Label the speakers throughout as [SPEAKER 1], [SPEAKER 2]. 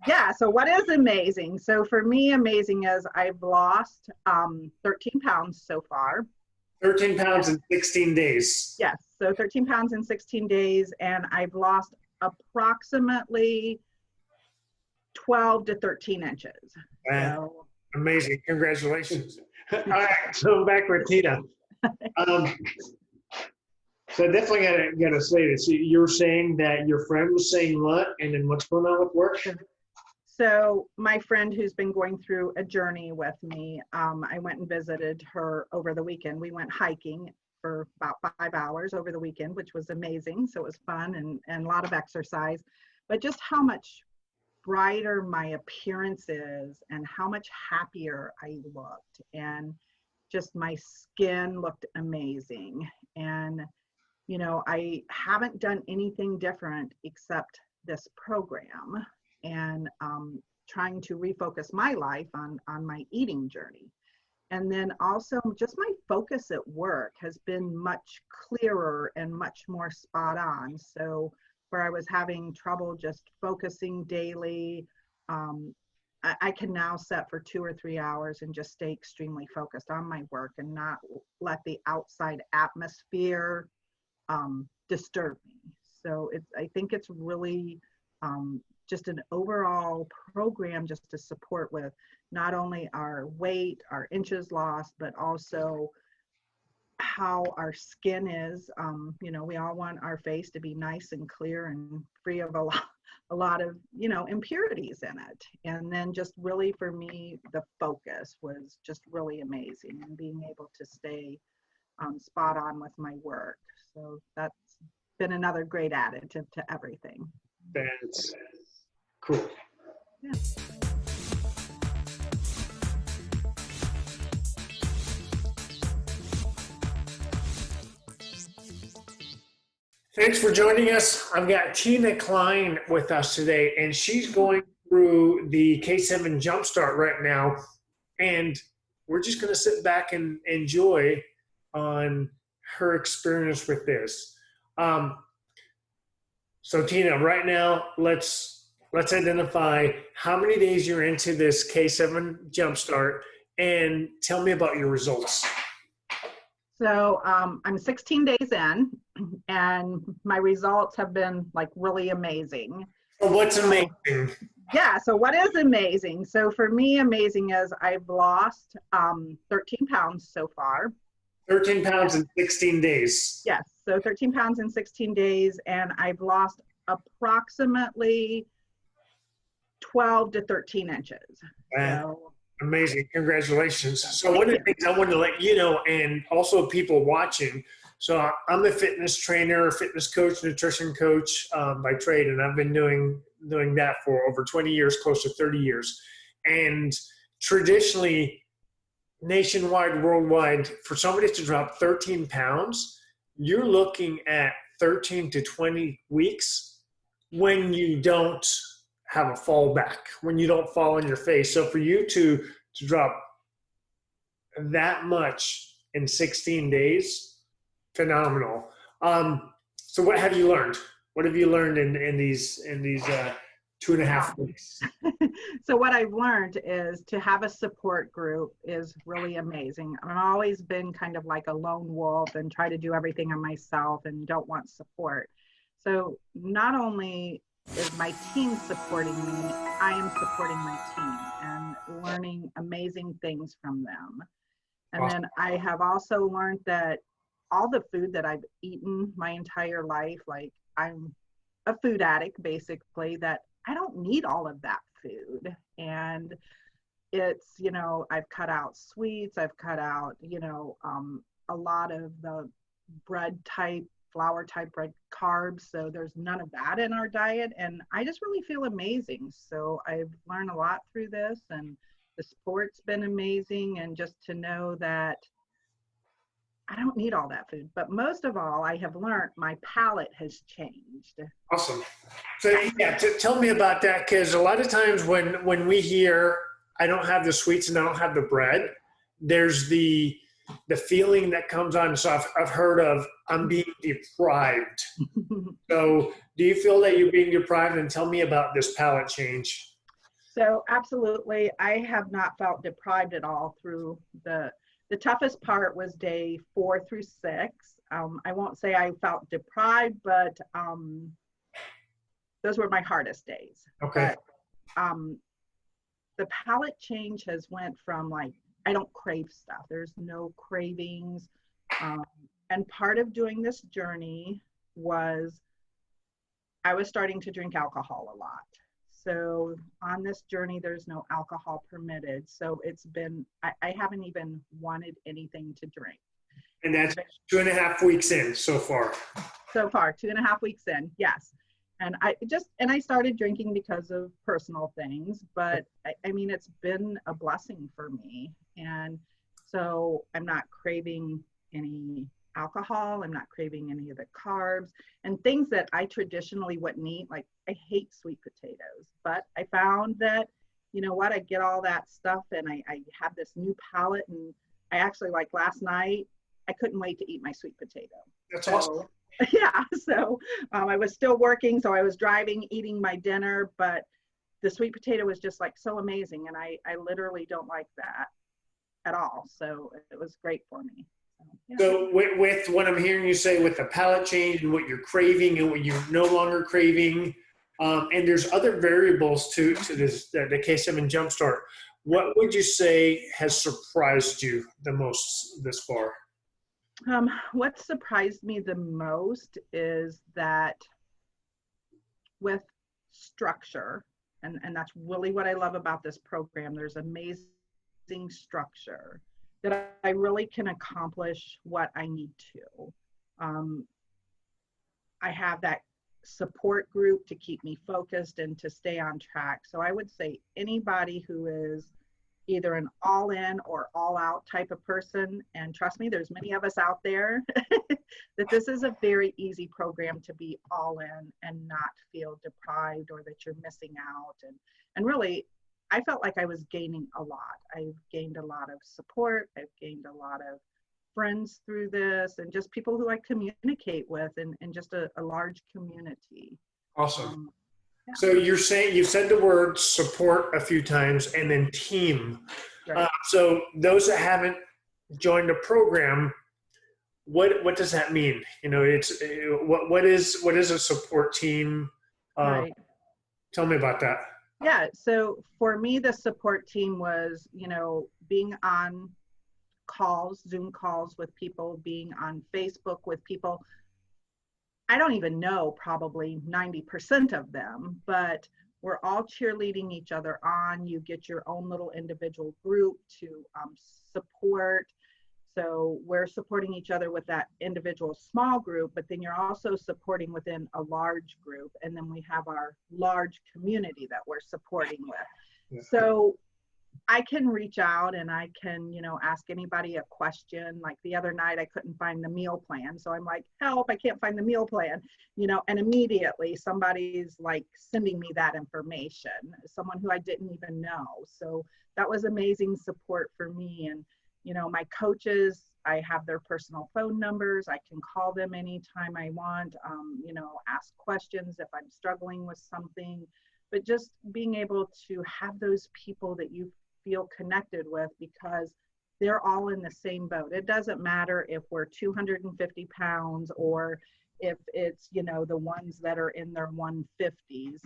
[SPEAKER 1] Yeah, so what is amazing? So for me, amazing is I've lost 13 pounds so far.
[SPEAKER 2] 13 pounds in 16 days.
[SPEAKER 1] Yes, so 13 pounds in 16 days, and I've lost approximately 12 to 13 inches. So
[SPEAKER 2] Amazing. Congratulations. All right, so I'm back with Tina. So I definitely gotta say this. You're saying that your friend was saying what, and then what's going on with work?
[SPEAKER 1] So my friend who's been going through a journey with me, I went and visited her over the weekend. We went hiking for about 5 hours over the weekend, which was amazing. So it was fun and a lot of exercise, but just how much brighter my appearance is and how much happier I looked, and just my skin looked amazing. And, you know, I haven't done anything different except this program, and trying to refocus my life on my eating journey. And then also just my focus at work has been much clearer and much more spot on. So where I was having trouble just focusing daily, I can now set for 2 or 3 hours and just stay extremely focused on my work and not let the outside atmosphere disturb me. So I think it's really just an overall program just to support with not only our weight, our inches lost, but also how our skin is. You know, we all want our face to be nice and clear and free of a lot of, you know, impurities in it. And then just really for me, the focus was just really amazing, and being able to stay spot on with my work. So that's been another great additive to everything.
[SPEAKER 2] That's cool.
[SPEAKER 1] Yeah.
[SPEAKER 2] Thanks for joining us. I've got Tina Cline with us today, and she's going through the K7 JumpStart right now. And we're just going to sit back and enjoy on her experience with this. So Tina, right now, let's identify how many days you're into this K7 JumpStart, and tell me about your results.
[SPEAKER 1] So I'm 16 days in, and my results have been like really amazing.
[SPEAKER 2] So what's amazing?
[SPEAKER 1] Yeah, so what is amazing? So for me, amazing is I've lost 13 pounds so far.
[SPEAKER 2] 13 pounds in 16 days.
[SPEAKER 1] Yes, so 13 pounds in 16 days, and I've lost approximately 12 to 13 inches. So,
[SPEAKER 2] amazing. Congratulations. So one of the things I wanted to let you know, and also people watching, so I'm a fitness trainer, fitness coach, nutrition coach by trade, and I've been doing that for over 20 years, close to 30 years. And traditionally, nationwide, worldwide, for somebody to drop 13 pounds, you're looking at 13 to 20 weeks when you don't have a fallback, when you don't fall on your face. So for you to drop that much in 16 days, phenomenal. So what have you learned? What have you learned in these 2.5 weeks?
[SPEAKER 1] So what I've learned is to have a support group is really amazing. I've always been kind of like a lone wolf and try to do everything on myself and don't want support. So not only is my team supporting me, I am supporting my team and learning amazing things from them. And
[SPEAKER 2] Awesome.
[SPEAKER 1] then I have also learned that all the food that I've eaten my entire life, like I'm a food addict basically, that I don't need all of that food. And it's, you know, I've cut out sweets, I've cut out, you know, a lot of the bread type, flour type bread carbs. So there's none of that in our diet. And I just really feel amazing. So I've learned a lot through this, and the sport's been amazing. And just to know that I don't need all that food, but most of all, I have learned my palate has changed.
[SPEAKER 2] Awesome. So yeah, tell me about that, because a lot of times when we hear I don't have the sweets and I don't have the bread, there's the feeling that comes on. So I've heard of I'm being deprived. So do you feel that you're being deprived? And tell me about this palate change.
[SPEAKER 1] So absolutely, I have not felt deprived at all through the toughest part was day 4 through 6. I won't say I felt deprived, but those were my hardest days.
[SPEAKER 2] Okay.
[SPEAKER 1] But the palate change has went from like, I don't crave stuff. There's no cravings. And part of doing this journey was I was starting to drink alcohol a lot. So on this journey, there's no alcohol permitted. So it's been, I haven't even wanted anything to drink.
[SPEAKER 2] And that's 2.5 weeks in so far.
[SPEAKER 1] So far, 2.5 weeks in, yes. And I started drinking because of personal things, but I mean, it's been a blessing for me. And so I'm not craving any alcohol. I'm not craving any of the carbs and things that I traditionally wouldn't eat. Like I hate sweet potatoes, but I found that, you know what, I get all that stuff and I have this new palate. And I actually, like last night, I couldn't wait to eat my sweet potato.
[SPEAKER 2] That's awesome.
[SPEAKER 1] Yeah, so I was still working, so I was driving, eating my dinner, but the sweet potato was just like so amazing, and I literally don't like that at all, so it was great for me. Yeah.
[SPEAKER 2] So with what I'm hearing you say with the palate change and what you're craving and what you're no longer craving, and there's other variables to this, the K7 JumpStart, what would you say has surprised you the most this far?
[SPEAKER 1] What surprised me the most is that with structure, and that's really what I love about this program, there's amazing structure that I really can accomplish what I need to. I have that support group to keep me focused and to stay on track. So I would say anybody who is either an all-in or all-out type of person, and trust me, there's many of us out there, that this is a very easy program to be all in and not feel deprived or that you're missing out. And really, I felt like I was gaining a lot. I've gained a lot of support. I've gained a lot of friends through this and just people who I communicate with and just a large community.
[SPEAKER 2] Awesome.
[SPEAKER 1] Yeah.
[SPEAKER 2] So you're saying, you've said the word support a few times and then team.
[SPEAKER 1] Right.
[SPEAKER 2] So those that haven't joined the program, what does that mean? You know, it's what is a support team?
[SPEAKER 1] Right.
[SPEAKER 2] Tell me about that.
[SPEAKER 1] Yeah. So for me, the support team was, you know, being on calls, Zoom calls with people, being on Facebook with people. I don't even know probably 90% of them, but we're all cheerleading each other on. You get your own little individual group to support. So we're supporting each other with that individual small group, but then you're also supporting within a large group. And then we have our large community that we're supporting with.
[SPEAKER 2] Yeah.
[SPEAKER 1] So I can reach out and I can, you know, ask anybody a question. Like the other night, I couldn't find the meal plan. So I'm like, help, I can't find the meal plan, you know, and immediately somebody's like sending me that information, someone who I didn't even know. So that was amazing support for me. And, you know, my coaches, I have their personal phone numbers. I can call them anytime I want, you know, ask questions if I'm struggling with something, but just being able to have those people that you feel connected with because they're all in the same boat. It doesn't matter if we're 250 pounds or if it's, you know, the ones that are in their 150s.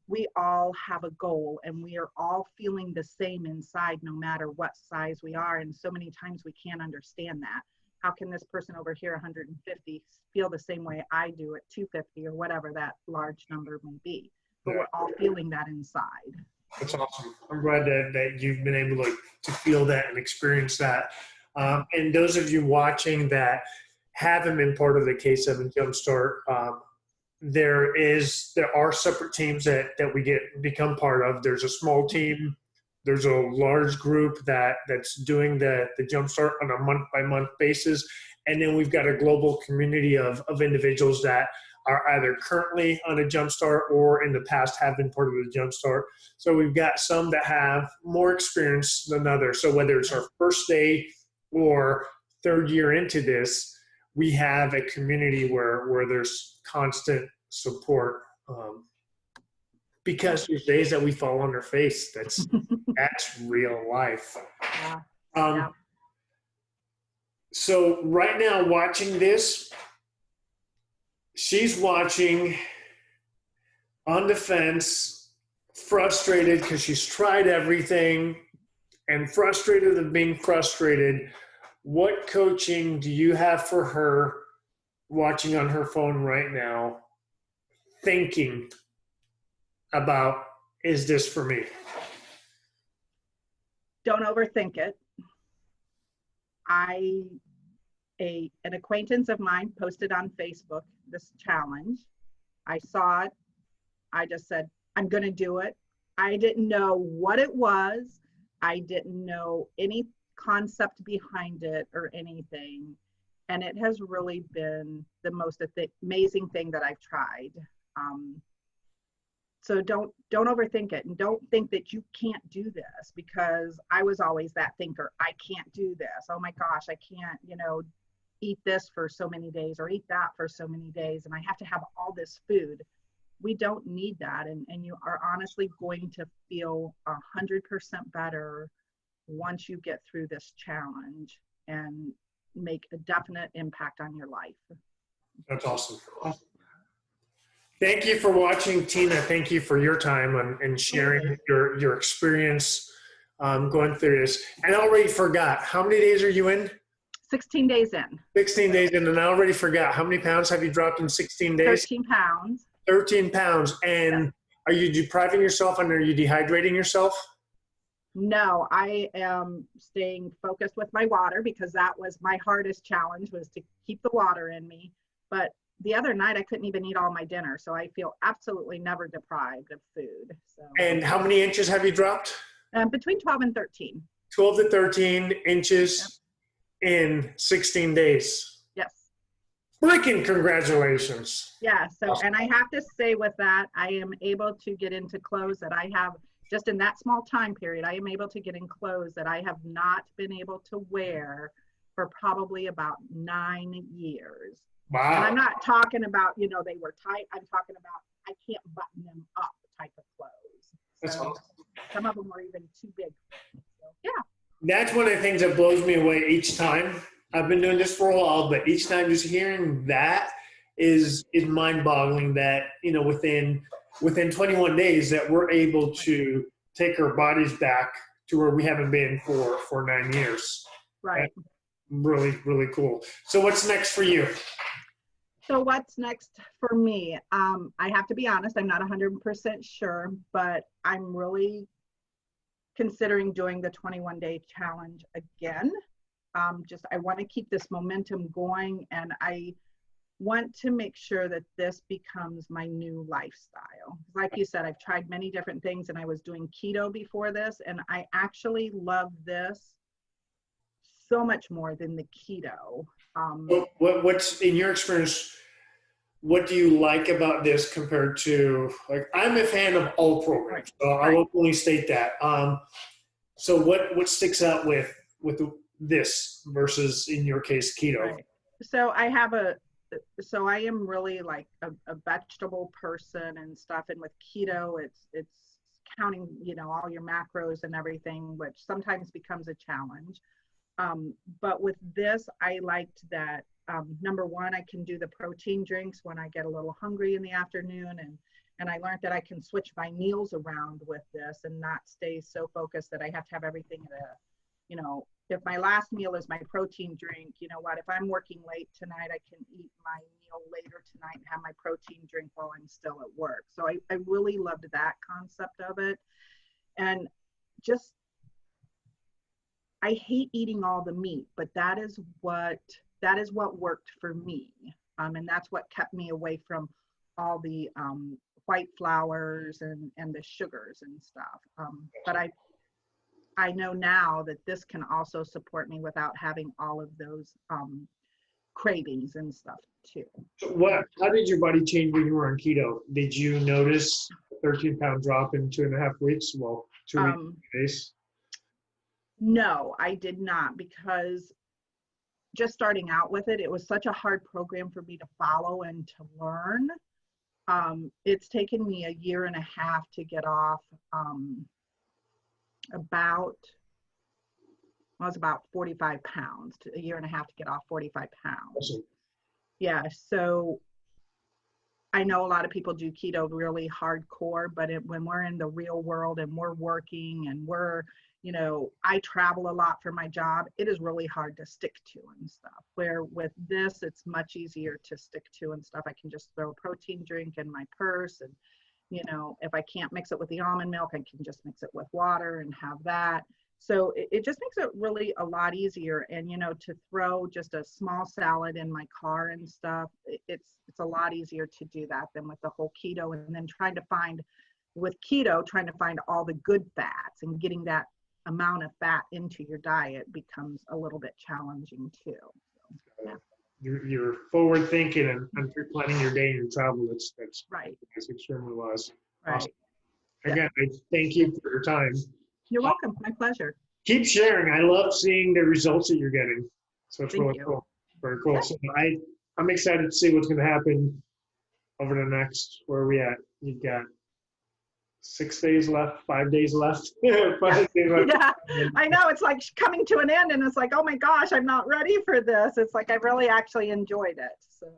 [SPEAKER 1] We all have a goal and we are all feeling the same inside no matter what size we are. And so many times we can't understand that. How can this person over here, 150, feel the same way I do at 250 or whatever that large number may be? But we're all feeling that inside.
[SPEAKER 2] That's awesome. I'm glad that you've been able to feel that and experience that. And those of you watching that haven't been part of the K7 JumpStart, there are separate teams that we become part of. There's a small team. There's a large group that's doing the JumpStart on a month-by-month basis. And then we've got a global community of individuals that are either currently on a JumpStart or in the past have been part of the JumpStart. So we've got some that have more experience than others. So whether it's our first day or third year into this, we have a community where there's constant support because there's days that we fall on our face. That's real life.
[SPEAKER 1] Yeah.
[SPEAKER 2] Um,
[SPEAKER 1] Yeah.
[SPEAKER 2] So right now, watching this, she's watching on the fence, frustrated because she's tried everything and frustrated of being frustrated. What coaching do you have for her watching on her phone right now, thinking about, is this for me?
[SPEAKER 1] Don't overthink it. An acquaintance of mine posted on Facebook this challenge. I saw it. I just said, I'm going to do it. I didn't know what it was. I didn't know any concept behind it or anything. And it has really been the most amazing thing that I've tried. So don't overthink it, and don't think that you can't do this, because I was always that thinker. I can't do this. Oh my gosh, I can't, eat this for so many days or eat that for so many days, and I have to have all this food. We don't need that, and you are honestly going to feel 100% better once you get through this challenge and make a definite impact on your life.
[SPEAKER 2] That's awesome. Thank you for watching, Tina. Thank you for your time and sharing your experience going through this. And I already forgot, how many days are you in?
[SPEAKER 1] 16 days in.
[SPEAKER 2] 16 days in, and I already forgot. How many pounds have you dropped in 16 days?
[SPEAKER 1] 13 pounds.
[SPEAKER 2] 13 pounds. And yeah. Are you depriving yourself and are you dehydrating yourself?
[SPEAKER 1] No, I am staying focused with my water, because that was my hardest challenge, was to keep the water in me. But the other night I couldn't even eat all my dinner, so I feel absolutely never deprived of food. So. And
[SPEAKER 2] how many inches have you dropped?
[SPEAKER 1] Between 12 and 13.
[SPEAKER 2] 12 to 13 inches in 16 days.
[SPEAKER 1] Yes.
[SPEAKER 2] Freaking congratulations.
[SPEAKER 1] Yeah, so, and I have to say with that, I am able to get into clothes that I have, just in that small time period, I am able to get in clothes that I have not been able to wear for probably about 9 years.
[SPEAKER 2] Wow.
[SPEAKER 1] And I'm not talking about, they were tight. I'm talking about I can't button them up type of clothes.
[SPEAKER 2] That's
[SPEAKER 1] so
[SPEAKER 2] awesome.
[SPEAKER 1] Some of them were even too big. So, yeah.
[SPEAKER 2] That's one of the things that blows me away each time. I've been doing this for a while, but each time just hearing that is mind-boggling that, within 21 days that we're able to take our bodies back to where we haven't been for 9 years.
[SPEAKER 1] Right.
[SPEAKER 2] That's really, really cool. So what's next for you?
[SPEAKER 1] So what's next for me? I have to be honest, I'm not 100% sure, but I'm really considering doing the 21-day challenge again. I want to keep this momentum going, and I want to make sure that this becomes my new lifestyle. Like you said, I've tried many different things, and I was doing keto before this, and I actually love this so much more than the keto.
[SPEAKER 2] What's in your experience, what do you like about this compared to, like, I'm a fan of all programs, so I will only state that. So what sticks out with this versus, in your case, keto?
[SPEAKER 1] Right. So I am really like a vegetable person and stuff, and with keto, it's counting, all your macros and everything, which sometimes becomes a challenge. But with this, I liked that, number one, I can do the protein drinks when I get a little hungry in the afternoon. And I learned that I can switch my meals around with this and not stay so focused that I have to have everything if my last meal is my protein drink, if I'm working late tonight, I can eat my meal later tonight and have my protein drink while I'm still at work. So I really loved that concept of it. And just, I hate eating all the meat, but that is what worked for me. And that's what kept me away from all the white flours and the sugars and stuff. But I know now that this can also support me without having all of those cravings and stuff too.
[SPEAKER 2] How did your body change when you were on keto? Did you notice a 13-pound drop in 2.5 weeks? Well, 2 days.
[SPEAKER 1] No, I did not, because just starting out with it, it was such a hard program for me to follow and to learn. It's taken me a year and a half to get off about 45 pounds, a year and a half to get off 45 pounds.
[SPEAKER 2] Awesome.
[SPEAKER 1] Yeah, so I know a lot of people do keto really hardcore, but when we're in the real world and we're working and we're, you know, I travel a lot for my job, it is really hard to stick to and stuff. Where with this, it's much easier to stick to and stuff. I can just throw a protein drink in my purse, and, you know, if I can't mix it with the almond milk, I can just mix it with water and have that. So it just makes it really a lot easier. And, you know, to throw just a small salad in my car and stuff, it's a lot easier to do that than with the whole keto. And then trying to find all the good fats and getting that amount of fat into your diet becomes a little bit challenging too. So, yeah.
[SPEAKER 2] You're forward thinking and planning your day and your travel. That's
[SPEAKER 1] right.
[SPEAKER 2] That's extremely wise.
[SPEAKER 1] Right.
[SPEAKER 2] Awesome. Again, I thank you for your time.
[SPEAKER 1] You're welcome. My pleasure.
[SPEAKER 2] Keep sharing. I love seeing the results that you're getting. So it's really cool. Very cool.
[SPEAKER 1] Yeah.
[SPEAKER 2] So I'm excited to see what's going to happen over the next, where are we at? You've got 6 days left, 5 days left. 5 days left.
[SPEAKER 1] Yeah, I know. It's like coming to an end and it's like, oh my gosh, I'm not ready for this. It's like I really actually enjoyed it. So.